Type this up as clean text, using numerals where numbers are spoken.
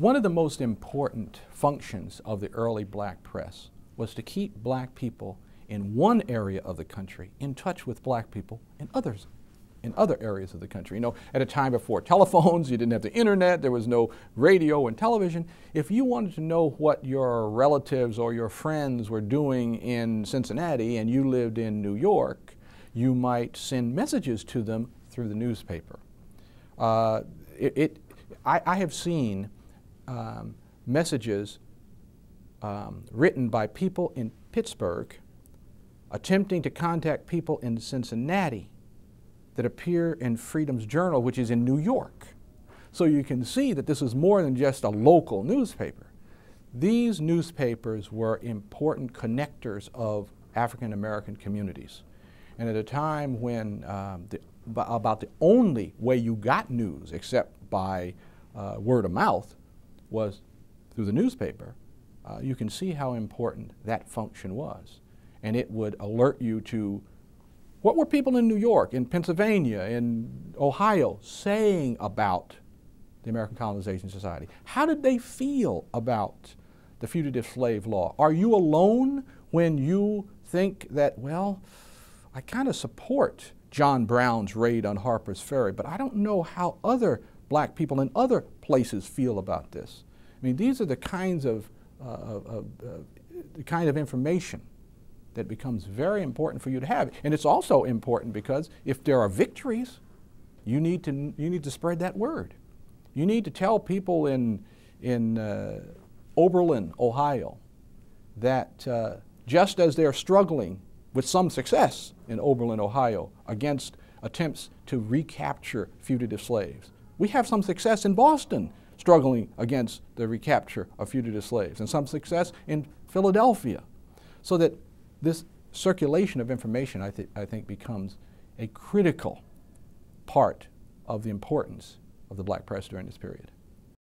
One of the most important functions of the early black press was to keep black people in one area of the country in touch with black people in other areas of the country. You know, at a time before telephones, you didn't have the internet, there was no radio and television. If you wanted to know what your relatives or your friends were doing in Cincinnati and you lived in New York, you might send messages to them through the newspaper. I have seen messages written by people in Pittsburgh attempting to contact people in Cincinnati that appear in Freedom's Journal, which is in New York. So you can see that this is more than just a local newspaper. These newspapers were important connectors of African American communities. And at a time when about the only way you got news, except by word of mouth, was through the newspaper, you can see how important that function was. And it would alert you to what were people in New York, in Pennsylvania, in Ohio saying about the American Colonization Society? How did they feel about the fugitive slave law? Are you alone when you think that, well, I kind of support John Brown's raid on Harper's Ferry, but I don't know how other black people in other places feel about this? I mean, these are the kinds of information that becomes very important for you to have. And it's also important because if there are victories, you need to spread that word. You need to tell people in Oberlin, Ohio, that just as they're struggling with some success in Oberlin, Ohio, against attempts to recapture fugitive slaves, we have some success in Boston struggling against the recapture of fugitive slaves, and some success in Philadelphia, so that this circulation of information, I think, becomes a critical part of the importance of the black press during this period.